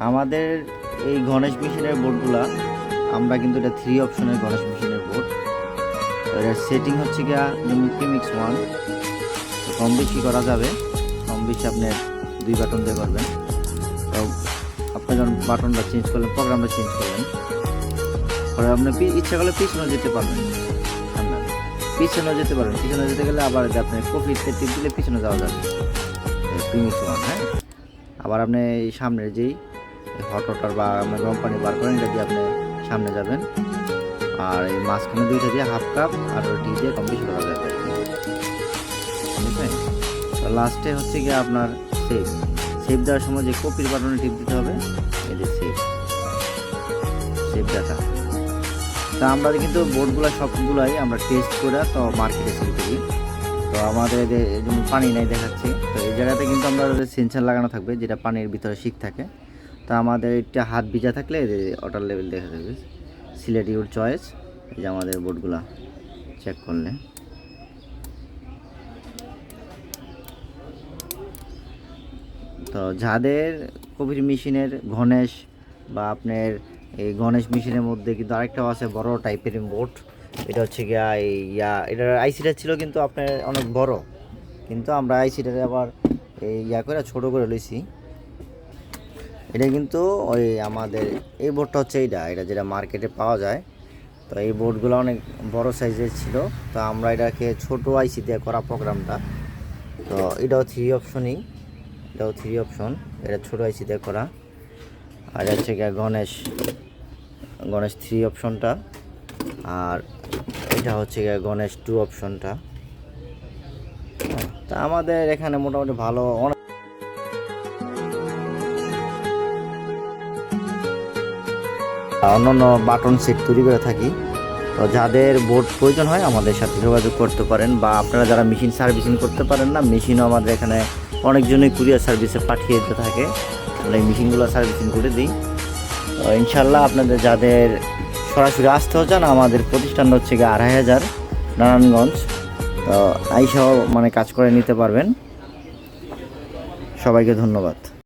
আমাদের এই গণেশ মেশিনের বোর্ডগুলা আমরা কিন্তু এটা 3 অপশনের গণেশ মেশিনের বোর্ড। তো এটার সেটিং হচ্ছে গিয়া যেমন প্রিমিক্স 1, কম বেশি করা যাবে। কম বেশি আপনি 2 বাটন দিয়ে করবেন। তো আপনি যখন বাটনটা চেঞ্জ করলেন, প্রোগ্রামটা চেঞ্জ করলেন, পরে আপনি ইচ্ছা করলে পিছনে যেতে পারবেন, সামনে পিছনে যেতে পারবেন। পিছনে যেতে গেলে আবার আপনি কপিতে টিপ দিলে পিছনে যাওয়া যাবে, প্রিমিক্স 1। হ্যাঁ, আবার আপনি এই সামনের যেই হট ওয়াটার বা আপনার গরম পানি বার করেন, এটা দিয়ে আপনি সামনে যাবেন। আর এই মাঝখানে 2টা দিয়ে হাফ কাপ আর ওটি দিয়ে কম বেশি করা যাবে, বুঝলেন? তো লাস্টে হচ্ছে গিয়ে আপনার সেভ দেওয়ার সময় যে কপির বাটনে টিপ দিতে হবে, এই যে সেভ ডাটা। তা আমরা কিন্তু বোর্ডগুলো সবগুলাই আমরা টেস্ট করে তো মার্কেটে সেল করি। তো আমাদের যেমন পানি নাই দেখাচ্ছি, তো এই জায়গাতে কিন্তু আমরা সেন্সার লাগানো থাকবে, যেটা পানির ভিতরে শিক থাকে। তো আমাদের এটা হাত ভিজা থাকলে ওয়াটার লেভেল দেখা যাবে, সিলেক্ট ইউর চয়েস। এই যে আমাদের বোর্ডগুলা চেক করলে, তো যাদের কপির মেশিনের গণেশ বা আপনার এই গণেশ মেশিনের মধ্যে কিন্তু আরেকটাও আছে বড় টাইপের বোর্ড। এটা হচ্ছে গিয়া এটার আইসিটা ছিল কিন্তু আপনার অনেক বড়, কিন্তু আমরা আইসিটারে আবার এই করে ছোটো করে লইছি। এটা কিন্তু ওই আমাদের এই বোর্ডটা হচ্ছে এটা যেটা মার্কেটে পাওয়া যায়। তো এই বোর্ডগুলো অনেক বড় সাইজের ছিল, তো আমরা এটাকে ছোট আইসি দিয়ে করা প্রোগ্রামটা। তো এটাও 3 অপশনই, এটাও 3 অপশন, এটা ছোট আইসি দিয়ে করা। আর হচ্ছে গিয়ে গণেশ 3 অপশনটা, আর এটা হচ্ছে গিয়ে গণেশ 2 অপশনটা। তা আমাদের এখানে মোটামুটি ভালো অনেক অন্যান্য বাটন সেট তৈরি করে থাকি। তো যাদের বোর্ড প্রয়োজন হয় আমাদের সাথে যোগাযোগ করতে পারেন, বা আপনারা যারা মেশিন সার্ভিসিং করতে পারেন না, মেশিনও আমাদের এখানে অনেকজনই কুরিয়ার সার্ভিসে পাঠিয়ে দিতে থাকে, আমরা এই মেশিনগুলো সার্ভিসিং করে দিই। তো ইনশাল্লাহ আপনাদের যাদের সরাসরি আসতেও চান, আমাদের প্রতিষ্ঠানটা হচ্ছে গিয়ে 2500 নারায়ণগঞ্জ। তো আইসাও কাজ করে নিতে পারবেন। সবাইকে ধন্যবাদ।